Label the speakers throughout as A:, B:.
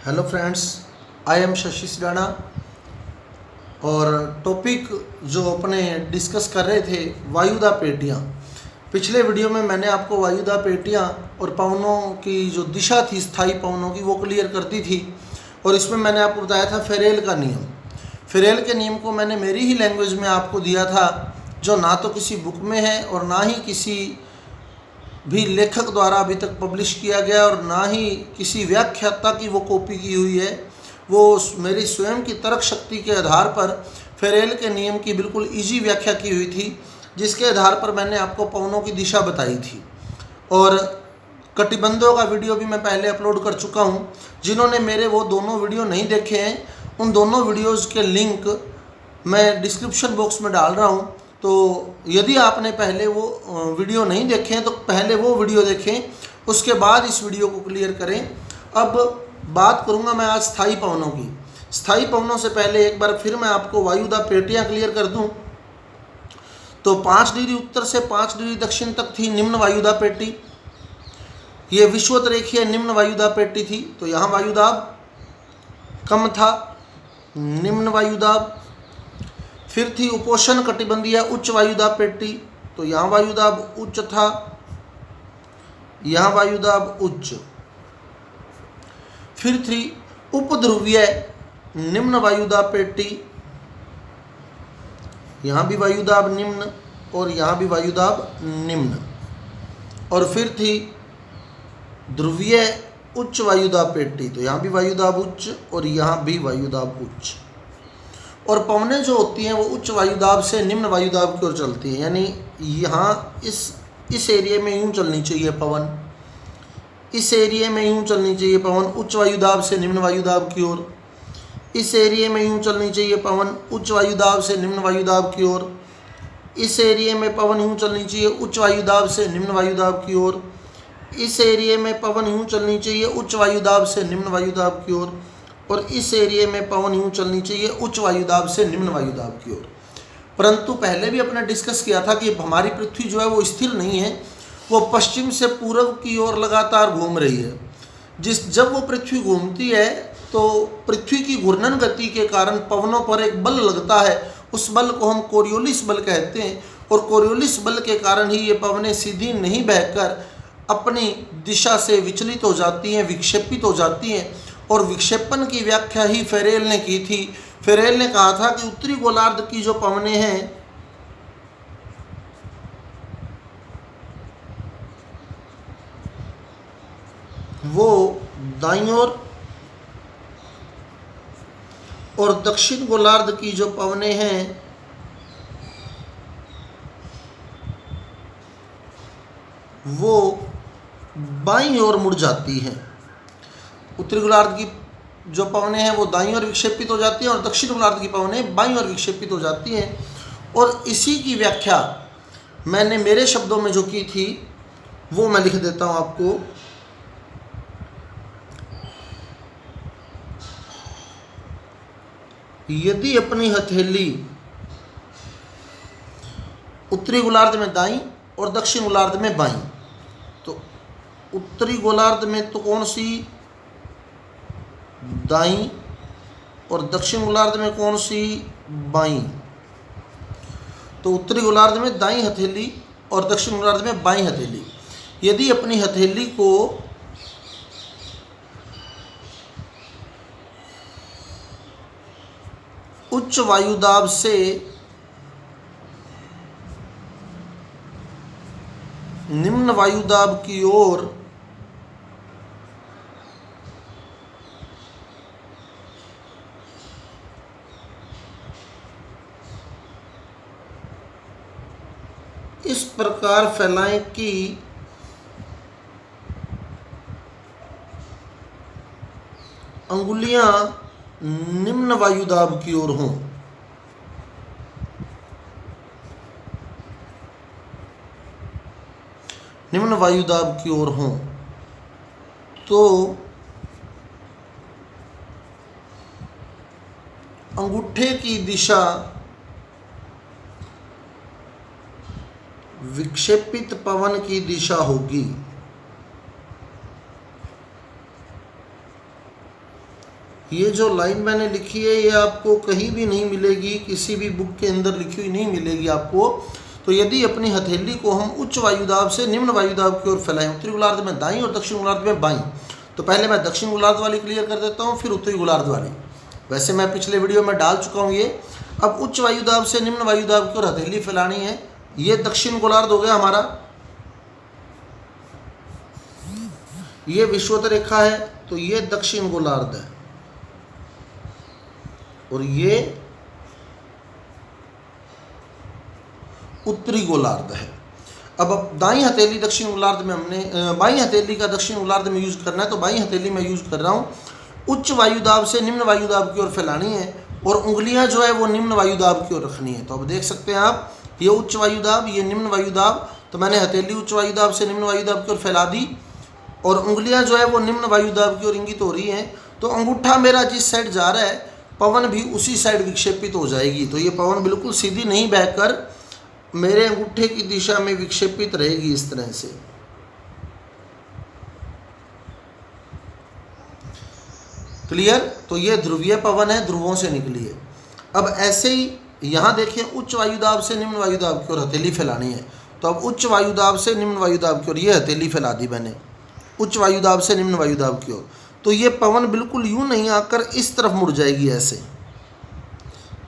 A: Hello friends, I am Shashi Sidana. और topic जो अपने डिस्कस कर रहे थे वायुदा पेटियाँ। पिछले वीडियो में मैंने आपको वायुदा पेटियाँ और पवनों की जो दिशा थी स्थायी पवनों की वो क्लियर कर दी थी। और इसमें मैंने आपको बताया था फेरेल का नियम। फेरेल के नियम को मैंने मेरी ही लैंग्वेज में आपको दिया था, जो ना तो किसी बुक में है और ना ही किसी भी लेखक द्वारा अभी तक पब्लिश किया गया और ना ही किसी व्याख्याता की वो कॉपी की हुई है। वो मेरी स्वयं की तर्क शक्ति के आधार पर फेरेल के नियम की बिल्कुल इजी व्याख्या की हुई थी, जिसके आधार पर मैंने आपको पवनों की दिशा बताई थी। और कटिबंधों का वीडियो भी मैं पहले अपलोड कर चुका हूँ। जिन्होंने मेरे वो दोनों वीडियो नहीं देखे हैं, उन दोनों वीडियोज़ के लिंक मैं डिस्क्रिप्शन बॉक्स में डाल रहा हूँ। तो यदि आपने पहले वो वीडियो नहीं देखे हैं तो पहले वो वीडियो देखें, उसके बाद इस वीडियो को क्लियर करें। अब बात करूँगा मैं आज स्थायी पवनों की। स्थायी पवनों से पहले एक बार फिर मैं आपको वायुदा पेटियाँ क्लियर कर दूँ। तो 5 डिग्री उत्तर से 5 डिग्री दक्षिण तक थी निम्न वायुदा पेटी। ये विषुवत रेखीय निम्न वायुदा पेटी थी। तो यहाँ वायुदाब कम था, निम्न वायुदाब। फिर थी उपोष्ण कटिबंधीय उच्च वायुदाब पेटी। तो यहाँ वायुदाब उच्च था, यहाँ वायुदाब उच्च। फिर थी उपध्रुवीय निम्न वायुदाब पेटी। यहाँ भी वायुदाब निम्न और यहाँ भी वायुदाब निम्न। और फिर थी ध्रुवीय उच्च वायुदाब पेटी। तो यहाँ भी वायुदाब उच्च और यहाँ भी वायुदाब उच्च। और पवनें जो होती हैं वो उच्च वायुदाब से निम्न वायुदाब की ओर चलती हैं। यानी यहाँ इस एरिया में यूँ चलनी चाहिए पवन, इस एरिया में यूँ चलनी चाहिए पवन उच्च वायुदाब से निम्न वायुदाब की ओर। इस एरिया में यूँ चलनी चाहिए पवन उच्च वायुदाब से निम्न वायुदाब की ओर। इस एरिया में पवन यूँ चलनी चाहिए उच्च वायुदाब से निम्न वायुदाब की ओर। इस एरिया में पवन यूँ चलनी चाहिए उच्च वायुदाब से निम्न वायुदाब की ओर। और इस एरिया में पवन यूँ चलनी चाहिए उच्च वायुदाब से निम्न वायुदाब की ओर। परंतु पहले भी अपने डिस्कस किया था कि हमारी पृथ्वी जो है वो स्थिर नहीं है, वो पश्चिम से पूर्व की ओर लगातार घूम रही है। जब वो पृथ्वी घूमती है तो पृथ्वी की घूर्णन गति के कारण पवनों पर एक बल लगता है। उस बल को हम कोरियोलिस बल कहते हैं। और कोरियोलिस बल के कारण ही ये पवनें सीधी नहीं बहकर अपनी दिशा से विचलित हो जाती हैं, विक्षेपित हो जाती हैं। और विक्षेपण की व्याख्या ही फेरेल ने की थी। फेरेल ने कहा था कि उत्तरी गोलार्ध की जो पवनें हैं वो दाईं ओर और दक्षिण गोलार्ध की जो पवनें हैं वो बाईं ओर मुड़ जाती हैं। उत्तरी गोलार्ध की जो पवनें हैं वो दाईं ओर विक्षेपित हो जाती हैं और दक्षिण गोलार्ध की पवनें बाईं ओर विक्षेपित हो जाती हैं। और इसी की व्याख्या मैंने मेरे शब्दों में जो की थी वो मैं लिख देता हूँ आपको। यदि अपनी हथेली उत्तरी गोलार्ध में दाईं और दक्षिण गोलार्ध में बाईं, तो उत्तरी गोलार्ध में तो कौन सी दाईं और दक्षिण गोलार्ध में कौन सी बाईं। तो उत्तरी गोलार्ध में दाईं हथेली और दक्षिण गोलार्ध में बाईं हथेली। यदि अपनी हथेली को उच्च वायुदाब से निम्न वायुदाब की ओर इस प्रकार फैलाएं कि अंगुलियां निम्न वायुदाब की ओर हों। निम्न वायुदाब की ओर हों तो अंगूठे की दिशा विक्षेपित पवन की दिशा होगी। ये जो लाइन मैंने लिखी है ये आपको कहीं भी नहीं मिलेगी, किसी भी बुक के अंदर लिखी हुई नहीं मिलेगी आपको। तो यदि अपनी हथेली को हम उच्च वायुदाब से निम्न वायुदाब की ओर फैलाएं, उत्तरी गोलार्ध में दाईं और दक्षिण गोलार्ध में बाईं, तो पहले मैं दक्षिण गोलार्ध वाली क्लियर कर देता हूँ, फिर उत्तरी गोलार्ध वाली। वैसे मैं पिछले वीडियो में डाल चुका हूँ ये। अब उच्च वायुदाब से निम्न वायुदाब की ओर हथेली फैलानी है। ये दक्षिण गोलार्ध हो गया हमारा, ये विषुवत रेखा है, तो ये दक्षिण गोलार्ध है, और ये उत्तरी गोलार्ध है। अब दाईं हथेली दक्षिण गोलार्ध में हमने बाईं हथेली का दक्षिण गोलार्ध में यूज करना है, तो बाईं हथेली में यूज कर रहा हूँ। उच्च वायुदाब से निम्न वायुदाब की ओर फैलानी है और उंगलियां जो है वो निम्न वायुदाब की ओर रखनी है। तो अब देख सकते हैं आप, ये उच्च वायुदाब, ये निम्न वायुदाब, तो मैंने हथेली उच्च वायुदाब से निम्न वायुदाब की ओर फैला दी और उंगलियां जो है वो निम्न वायुदाब की ओर इंगित हो रही हैं। तो अंगूठा मेरा जिस साइड जा रहा है, पवन भी उसी साइड विक्षेपित हो जाएगी। तो ये पवन बिल्कुल सीधी नहीं बहकर मेरे अंगूठे की दिशा में विक्षेपित रहेगी इस तरह से। क्लियर? तो ये ध्रुवीय पवन है, ध्रुवों से निकली है। अब ऐसे ही यहाँ देखिए, उच्च वायुदाब से निम्न वायुदाब की ओर हथेली फैलानी है। तो अब उच्च वायुदाब से निम्न वायुदाब की ओर ये हथेली फैला दी मैंने, उच्च वायुदाब से निम्न वायुदाब की ओर। तो ये पवन बिल्कुल यूं नहीं आकर इस तरफ मुड़ जाएगी, ऐसे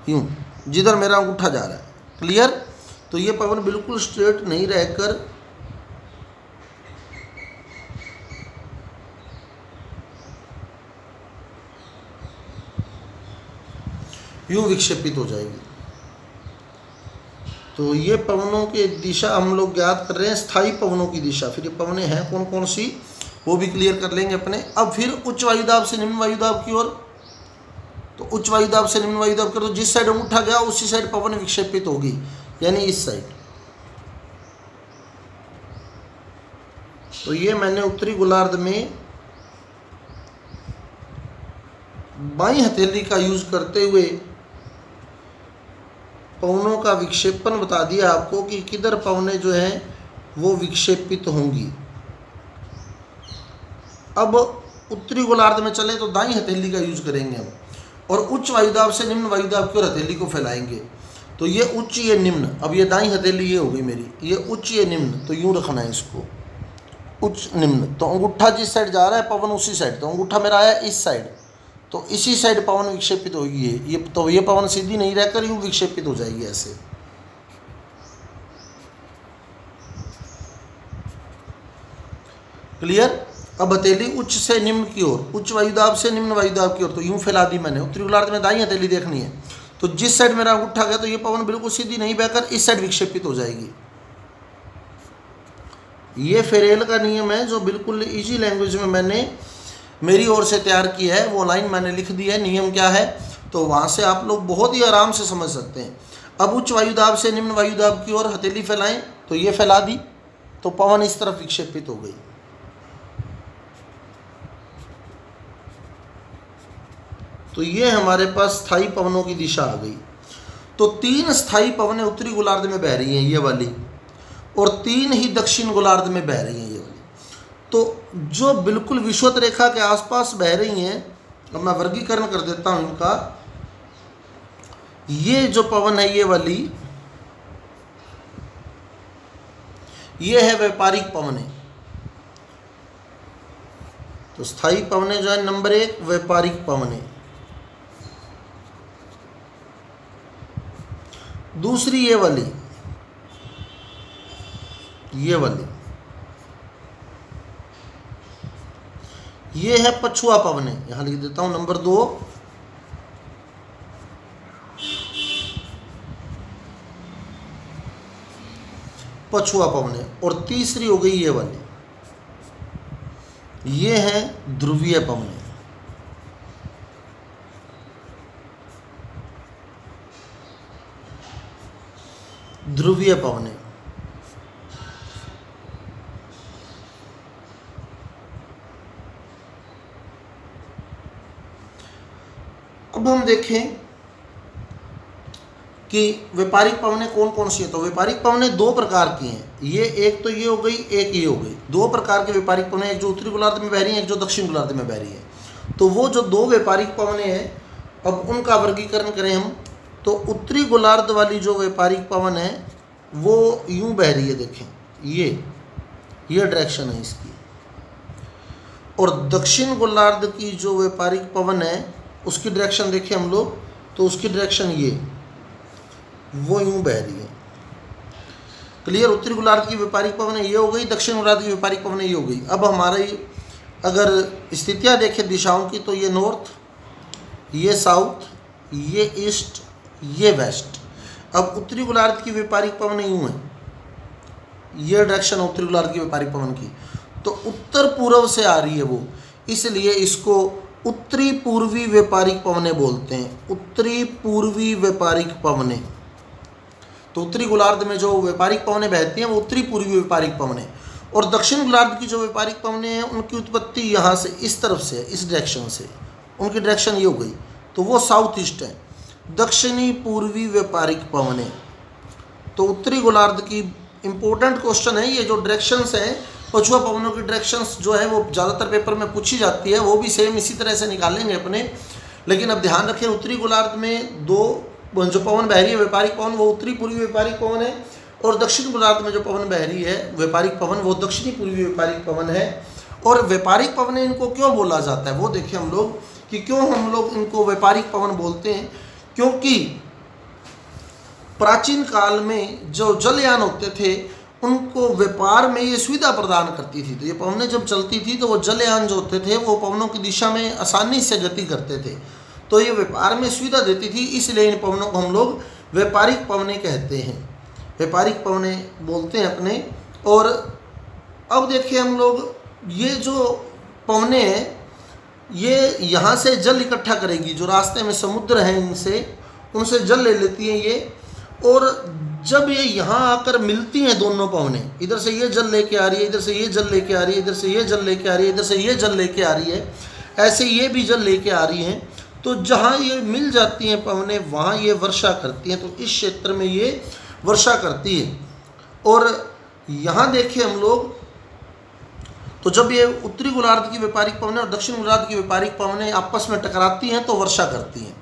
A: यूं, जिधर मेरा अंगूठा जा रहा है। क्लियर? तो ये पवन बिल्कुल स्ट्रेट नहीं रहकर यूं विक्षेपित हो जाएगी। तो ये पवनों की दिशा हम लोग ज्ञात कर रहे हैं, स्थायी पवनों की दिशा। फिर ये पवनें हैं कौन कौन सी, वो भी क्लियर कर लेंगे अपने। अब फिर उच्च वायुदाब से निम्न वायुदाब की ओर, तो उच्च वायुदाब से निम्न वायुदाब की ओर, तो जिस साइड अंगूठा गया उसी साइड पवन विक्षेपित होगी, यानी इस साइड। तो ये मैंने उत्तरी गोलार्ध में बाईं हथेली का यूज करते हुए पवनों का विक्षेपण बता दिया आपको कि किधर पवनें जो हैं वो विक्षेपित होंगी। अब उत्तरी गोलार्ध में चले तो दाईं हथेली का यूज करेंगे हम, और उच्च वायुदाब से निम्न वायुदाब की ओर हथेली को फैलाएंगे। तो ये उच्च, ये निम्न। अब ये दाईं हथेली ये हो गई मेरी, ये उच्च ये निम्न, तो यूँ रखना है इसको, उच्च निम्न। तो अंगूठा जिस साइड जा रहा है पवन उसी साइड, तो अंगूठा मेरा आया इस साइड, तो इसी साइड पवन विक्षेपित होगी। ये तो ये पवन सीधी नहीं रहकर यूं विक्षेपित हो जाएगी ऐसे। क्लियर? अब हथेली उच्च से निम्न की ओर, उच्च वायुदाब से निम्न वायुदाब की ओर, तो यूं फैला दी मैंने। उत्तरी गोलार्ध में दाईं हथेली देखनी है, तो जिस साइड मेरा अंगूठा गया तो ये पवन बिल्कुल सीधी नहीं बहकर इस साइड विक्षेपित हो जाएगी। ये फेरेल का नियम है जो बिल्कुल इजी लैंग्वेज में मैंने मेरी ओर से तैयार की है, वो लाइन मैंने लिख दी है, नियम क्या है, तो वहाँ से आप लोग बहुत ही आराम से समझ सकते हैं। अब उच्च वायुदाब से निम्न वायुदाब की ओर हथेली फैलाएं, तो ये फैला दी, तो पवन इस तरफ विक्षेपित हो गई। तो ये हमारे पास स्थायी पवनों की दिशा आ गई। तो 3 स्थायी पवनें उत्तरी गोलार्ध में बह रही हैं, ये वाली, और 3 ही दक्षिण गोलार्ध में बह रही हैं, ये वाली। तो जो बिल्कुल विषुवत रेखा के आसपास बह रही हैं, अब मैं वर्गीकरण कर देता हूं इनका। ये जो पवन है ये वाली, ये है व्यापारिक पवनें। तो स्थायी पवनें जो है नंबर 1 व्यापारिक पवनें। दूसरी ये वाली, ये वाली, ये है पछुआ पवनें, यहां लिख देता हूं नंबर 2। पछुआ पवनें। और तीसरी हो गई ये वाली, ये है ध्रुवीय पवनें। ध्रुवीय पवनें। अब हम देखें कि व्यापारिक पवनें कौन कौन सी हैं। तो व्यापारिक पवनें 2 प्रकार की हैं। ये एक तो ये हो गई, एक ये हो गई। 2 प्रकार के व्यापारिक पवनें, एक जो उत्तरी गोलार्ध में बह रही है, एक जो दक्षिण गोलार्ध में बह रही है। तो वो जो दो व्यापारिक पवनें हैं, अब उनका वर्गीकरण करें हम तो उत्तरी गोलार्ध वाली जो व्यापारिक पवन है वो यूं बह रही है, देखें ये डायरेक्शन है इसकी, और दक्षिण गोलार्ध की जो व्यापारिक पवन है उसकी डायरेक्शन देखें हम लोग तो उसकी डायरेक्शन ये वो यूं बह रही है। क्लियर? उत्तरी गोलार्ध की व्यापारिक पवन ये हो गई, दक्षिण गोलार्ध की व्यापारिक पवन ये हो गई। अब हमारी अगर स्थितियाँ देखें दिशाओं की तो ये नॉर्थ, ये साउथ, ये ईस्ट, ये वेस्ट। अब उत्तरी गोलार्ध की व्यापारिक पवन यूं है, ये डायरेक्शन उत्तरी गोलार्ध की व्यापारिक पवन की, तो उत्तर पूर्व से आ रही है वो, इसलिए इसको उत्तरी पूर्वी व्यापारिक पवनें बोलते हैं। उत्तरी पूर्वी व्यापारिक पवनें, तो उत्तरी गोलार्ध में जो व्यापारिक पवनें बहती हैं वो उत्तरी पूर्वी व्यापारिक पवनें, और दक्षिण गोलार्ध की जो व्यापारिक पवनें हैं उनकी उत्पत्ति यहाँ से इस तरफ से, इस डायरेक्शन से, उनकी डायरेक्शन ये हो गई, तो वो साउथ ईस्ट है। दक्षिणी पूर्वी व्यापारिक पवनें, तो उत्तरी गोलार्ध की इंपॉर्टेंट क्वेश्चन है ये, जो डायरेक्शंस हैं पछुआ पवनों की डायरेक्शंस जो है वो ज़्यादातर पेपर में पूछी जाती है, वो भी सेम इसी तरह से निकालेंगे अपने। लेकिन अब ध्यान रखें उत्तरी गोलार्ध में दो जो पवन बह रही है व्यापारिक पवन वो उत्तरी पूर्वी व्यापारिक पवन है, और दक्षिण गोलार्ध में जो पवन बह रही है व्यापारिक पवन वो दक्षिणी पूर्वी व्यापारिक पवन है। और व्यापारिक पवन इनको क्यों बोला जाता है वो देखें हम लोग कि क्यों हम लोग इनको व्यापारिक पवन बोलते हैं, क्योंकि प्राचीन काल में जो जलयान होते थे उनको व्यापार में ये सुविधा प्रदान करती थी। तो ये पवनें जब चलती थी तो वो जलयान जो होते थे वो पवनों की दिशा में आसानी से गति करते थे, तो ये व्यापार में सुविधा देती थी, इसलिए इन पवनों को हम लोग व्यापारिक पवनें कहते हैं, व्यापारिक पवनें बोलते हैं अपने। और अब देखिए हम लोग ये जो पवनें हैं ये यहाँ से जल इकट्ठा करेगी, जो रास्ते में समुद्र हैं इनसे उनसे जल ले लेती हैं ये, और जब ये यहाँ आकर मिलती हैं दोनों पवनें, इधर से ये जल लेके आ रही है, इधर से ये जल लेके आ रही है, इधर से ये जल लेके आ रही है, इधर से ये जल लेके आ रही है, ऐसे ये भी जल लेके आ रही हैं, तो जहाँ ये मिल जाती हैं पवनें वहाँ ये वर्षा करती हैं, तो इस क्षेत्र में ये वर्षा करती है। और यहाँ देखिए हम लोग तो जब ये उत्तरी गोलार्ध की व्यापारिक पवनें और दक्षिण गोलार्ध की व्यापारिक पवनें आपस में टकराती हैं तो वर्षा करती हैं।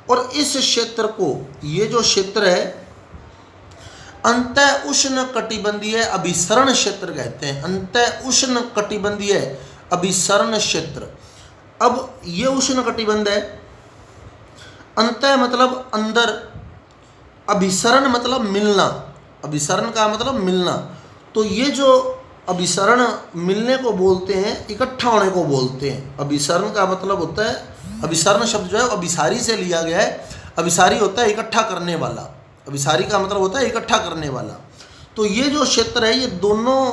A: और इस क्षेत्र को, ये जो क्षेत्र है अंतः उष्ण कटिबंधीय अभिसरण क्षेत्र कहते हैं, अंतः उष्ण कटिबंधीय अभिसरण क्षेत्र। अब ये उष्ण कटिबंध है, अंतः मतलब अंदर, अभिसरण मतलब मिलना, अभिसरण का मतलब मिलना, तो ये जो अभिसरण मिलने को बोलते हैं, इकट्ठा होने को बोलते हैं। अभिसरण का मतलब होता है, अभिसरण शब्द जो है अभिसारी से लिया गया है, अभिसारी होता है इकट्ठा करने वाला, अभिसारी का मतलब होता है इकट्ठा करने वाला। तो ये जो क्षेत्र है ये दोनों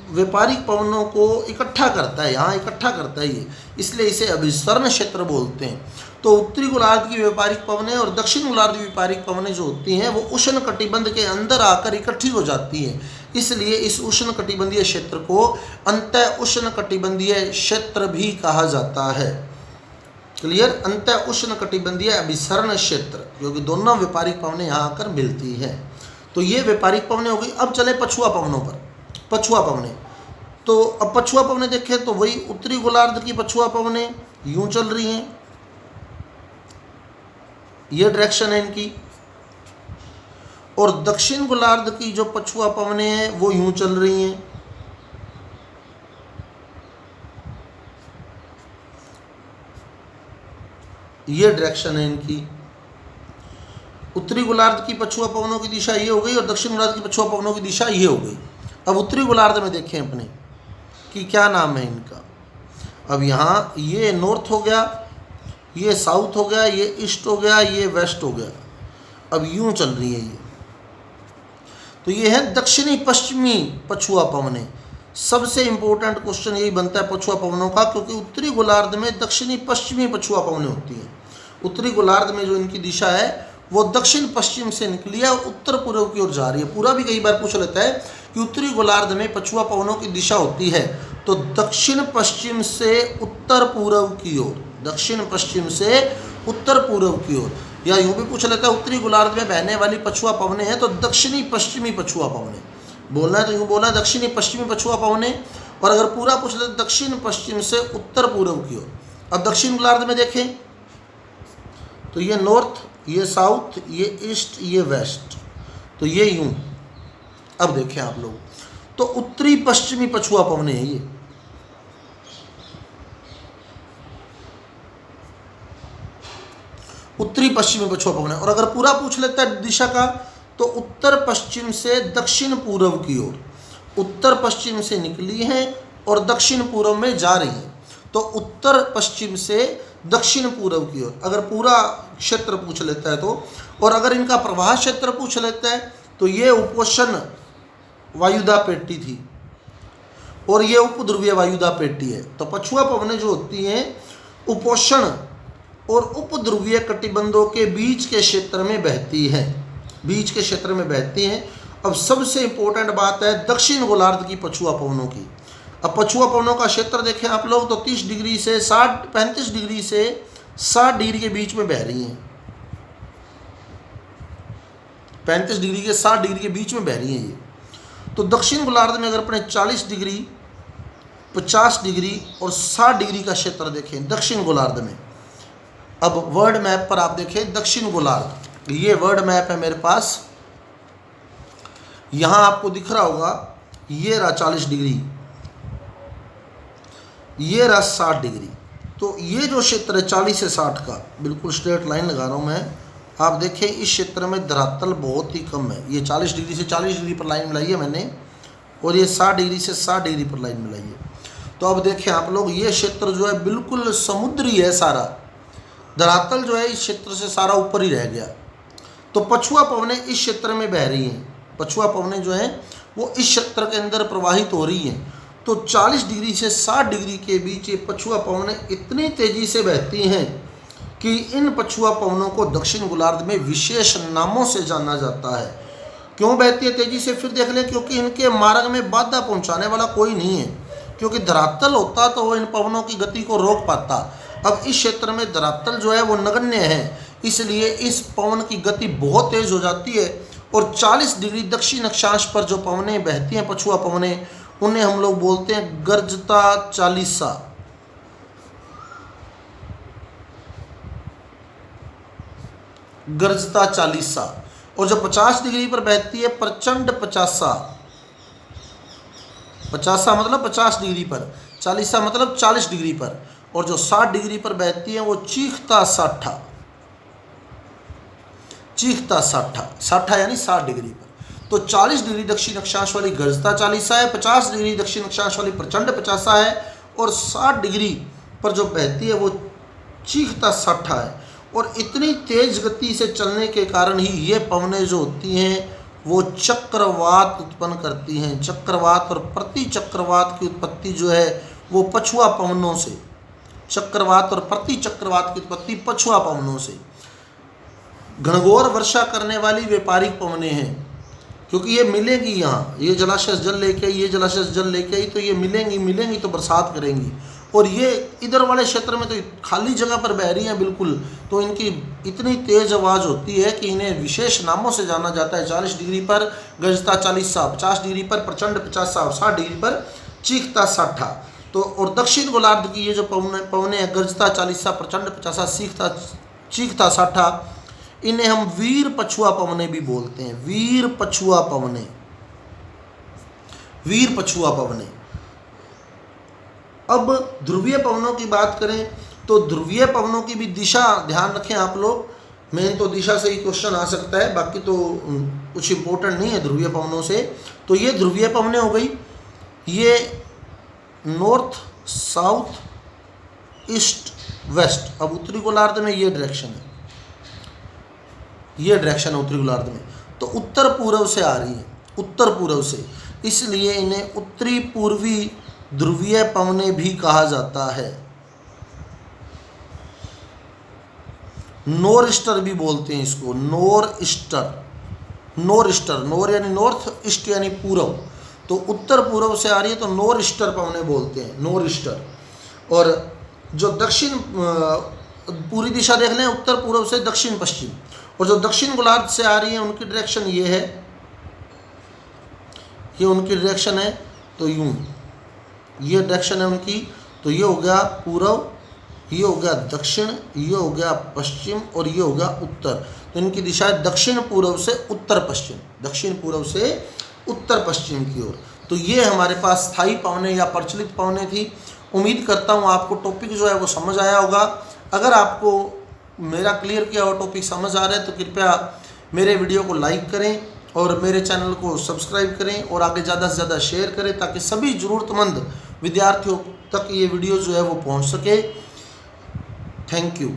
A: व्यापारिक पवनों को इकट्ठा करता है, यहाँ इकट्ठा करता है ये, इसलिए इसे अभिसरण क्षेत्र बोलते हैं। तो उत्तरी गोलार्ध की व्यापारिक पवनें और दक्षिण गोलार्ध की व्यापारिक पवनें जो होती हैं वो उष्ण कटिबंध के अंदर आकर इकट्ठी हो जाती हैं, इसलिए इस उष्ण कटिबंधीय क्षेत्र को अंतः उष्ण कटिबंधीय क्षेत्र भी कहा जाता है। क्लियर? अंतः उष्ण कटिबंधीय अभिसरण क्षेत्र, क्योंकि दोनों व्यापारिक पवनें यहाँ आकर मिलती हैं। तो ये व्यापारिक पवनें हो गई। अब चले पछुआ पवनों पर। पछुआ पवनें, तो अब पछुआ पवनें देखें तो वही उत्तरी गोलार्ध की पछुआ पवनें यूं चल रही हैं, ये डायरेक्शन है इनकी, और दक्षिण गोलार्ध की जो पछुआ पवनें हैं वो यूं चल रही हैं, ये डायरेक्शन है इनकी। उत्तरी गोलार्ध की पछुआ पवनों की दिशा ये हो गई और दक्षिण गोलार्ध की पछुआ पवनों की दिशा ये हो गई। अब उत्तरी गोलार्ध में देखें अपने कि क्या नाम है इनका। अब यहाँ ये नॉर्थ हो गया, ये साउथ हो गया, ये ईस्ट हो गया, ये वेस्ट हो गया। अब यूं चल रही है ये, तो ये है दक्षिणी पश्चिमी पछुआ पवनें। सबसे इंपॉर्टेंट क्वेश्चन यही बनता है पछुआ पवनों का, क्योंकि उत्तरी गोलार्ध में दक्षिणी पश्चिमी पछुआ पवनें होती हैं। उत्तरी गोलार्ध में जो इनकी दिशा है वो दक्षिण पश्चिम से निकली है और उत्तर पूर्व की ओर जा रही है। पूरा भी कई बार पूछ लेता है कि उत्तरी गोलार्ध में पछुआ पवनों की दिशा होती है तो दक्षिण पश्चिम से उत्तर पूर्व की ओर, दक्षिण पश्चिम से उत्तर पूर्व की ओर, या यूँ भी पूछ लेता है उत्तरी गोलार्ध में बहने वाली पछुआ पवनें हैं तो दक्षिणी पश्चिमी पछुआ पवनें। बोलना है तो यूँ बोलना दक्षिणी पश्चिमी पछुआ पवनें, और अगर पूरा पूछ लेते दक्षिण पश्चिम से उत्तर पूर्व की ओर। अब दक्षिण गोलार्ध में देखें तो ये नॉर्थ, ये साउथ, ये ईस्ट, ये वेस्ट, तो ये यूं। अब देखें आप लोग, तो उत्तरी पश्चिमी पछुआ पवने हैं ये। उत्तरी पश्चिमी पछुआ पवन है। और अगर पूरा पूछ लेता है दिशा का, तो उत्तर पश्चिम से दक्षिण पूर्व की ओर, उत्तर पश्चिम से निकली हैं और दक्षिण पूर्व में जा रही हैं। तो उत्तर पश्चिम से दक्षिण पूर्व की ओर अगर पूरा क्षेत्र पूछ लेता है तो, और अगर इनका प्रवाह क्षेत्र पूछ लेता है तो ये उपोष्ण वायुदा पेटी थी और ये उपध्रुवीय वायुदा पेटी है। तो पछुआ पवनें जो होती हैं उपोष्ण और उपध्रुवीय कटिबंधों के बीच के क्षेत्र में बहती हैं, बीच के क्षेत्र में बहती हैं। अब सबसे इंपॉर्टेंट बात है दक्षिण गोलार्ध की पछुआ पवनों की। अब पछुआ पवनों का क्षेत्र देखें आप लोग, तो 30 डिग्री से 35 डिग्री से 60 डिग्री के बीच में बह रही हैं। 35 डिग्री के 60 डिग्री के बीच में बह रही हैं ये। तो दक्षिण गोलार्ध में अगर अपने 40 डिग्री, 50 डिग्री और 60 डिग्री का क्षेत्र देखें दक्षिण गोलार्ध में। अब वर्ल्ड मैप पर आप देखें दक्षिण गोलार्ध, ये वर्ल्ड मैप है मेरे पास, यहाँ आपको दिख रहा होगा, ये रहा 40 डिग्री, ये रहा 60 डिग्री। तो ये जो क्षेत्र है 40 से 60 का, बिल्कुल स्ट्रेट लाइन लगा रहा हूँ मैं, आप देखें इस क्षेत्र में धरातल बहुत ही कम है। ये 40 डिग्री से 40 डिग्री पर लाइन मिलाई है मैंने, और ये 60 डिग्री से 60 डिग्री पर लाइन मिलाई है। तो अब देखें आप लोग, ये क्षेत्र जो है बिल्कुल समुद्री है, सारा धरातल जो है इस क्षेत्र से सारा ऊपर ही रह गया। तो पछुआ पवनें इस क्षेत्र में बह रही हैं, पछुआ पवनें जो हैं वो इस क्षेत्र के अंदर प्रवाहित हो रही हैं। तो 40 डिग्री से 60 डिग्री के बीच ये पछुआ पवनें इतनी तेज़ी से बहती हैं कि इन पछुआ पवनों को दक्षिण गोलार्ध में विशेष नामों से जाना जाता है। क्यों बहती है तेज़ी से, फिर देख लें, क्योंकि इनके मार्ग में बाधा पहुंचाने वाला कोई नहीं है। क्योंकि धरातल होता तो वो इन पवनों की गति को रोक पाता। अब इस क्षेत्र में धरातल जो है वो नगण्य है, इसलिए इस पवन की गति बहुत तेज़ हो जाती है। और 40 डिग्री दक्षिण अक्षांश पर जो पवनें बहती हैं पछुआ पवनें, उन्हें हम लोग बोलते हैं गर्जता चालीसा। गर्जता चालीसा। और जो 50 डिग्री पर बहती है प्रचंड पचासा। पचासा मतलब 50 डिग्री पर, चालीसा मतलब 40 डिग्री पर। और जो 60 डिग्री पर बहती है वो चीखता साठा। चीखता साठा, साठा यानी 60 डिग्री पर। तो 40 डिग्री दक्षिण अक्षांश वाली गर्जता चालीसा है, 50 डिग्री दक्षिण अक्षांश वाली प्रचंड पचासा है, और 60 डिग्री पर जो बहती है वो चीखता साठा है। और इतनी तेज गति से चलने के कारण ही ये पवनें जो होती हैं वो चक्रवात उत्पन्न करती हैं। चक्रवात और प्रति चक्रवात की उत्पत्ति जो है वो पछुआ पवनों से, चक्रवात और प्रति चक्रवात की उत्पत्ति पछुआ पवनों से। घनघोर वर्षा करने वाली व्यापारिक पवनें हैं, क्योंकि ये मिलेंगी यहाँ, ये जलाशय जल लेके आई, ये जलाशय जल लेके आई, तो ये मिलेंगी तो बरसात करेंगी। और ये इधर वाले क्षेत्र में तो खाली जगह पर बह रही हैं बिल्कुल, तो इनकी इतनी तेज़ आवाज़ होती है कि इन्हें विशेष नामों से जाना जाता है। 40 डिग्री पर गर्जता चालीसा, 50 डिग्री पर प्रचंड पचासा और 60 डिग्री पर चीखता साठा। तो और दक्षिण गोलार्ध की ये जो पवनें हैं गर्जता चालीसा, प्रचंड पचासा, चीखता साठा, इन्हें हम वीर पछुआ पवनें भी बोलते हैं। वीर पछुआ पवनें, वीर पछुआ पवनें। अब ध्रुवीय पवनों की बात करें तो ध्रुवीय पवनों की भी दिशा ध्यान रखें आप लोग। मेन तो दिशा से ही क्वेश्चन आ सकता है, बाकी तो कुछ इंपॉर्टेंट नहीं है ध्रुवीय पवनों से। तो ये ध्रुवीय पवनें हो गई, ये नॉर्थ, साउथ, ईस्ट, वेस्ट। अब उत्तरी गोलार्ध में ये डायरेक्शन है, ये डायरेक्शन है उत्तरी गोलार्ध में। तो उत्तर पूर्व से आ रही है, उत्तर पूर्व से, इसलिए इन्हें उत्तरी पूर्वी ध्रुवीय पवनें भी कहा जाता है। नॉर ईस्टर भी बोलते हैं इसको, nor Easter. Nor Easter, nor यानी नॉर्थ, ईस्ट यानी पूर्व। तो उत्तर पूर्व से आ रही है तो नॉर ईस्टर पवनें बोलते हैं, नॉर ईस्टर। और जो दक्षिण पूरी दिशा देख लें, उत्तर पूर्व से दक्षिण पश्चिम। और जो दक्षिण गोलार्ध से आ रही है उनकी डायरेक्शन ये है, ये उनकी डायरेक्शन है। तो यूं ये डायरेक्शन है उनकी। तो ये हो गया पूर्व, ये हो गया दक्षिण, ये हो गया पश्चिम और ये हो गया उत्तर। तो इनकी दिशा है दक्षिण पूर्व से उत्तर पश्चिम, दक्षिण पूर्व से उत्तर पश्चिम की ओर। तो ये हमारे पास स्थायी पवनें या प्रचलित पवनें थी। उम्मीद करता हूँ आपको टॉपिक जो है वो समझ आया होगा। अगर आपको मेरा क्लियर किया हुआ टॉपिक समझ आ रहा है तो कृपया मेरे वीडियो को लाइक करें और मेरे चैनल को सब्सक्राइब करें और आगे ज़्यादा से ज़्यादा शेयर करें, ताकि सभी ज़रूरतमंद विद्यार्थियों तक ये वीडियो जो है वो पहुँच सके। Thank you.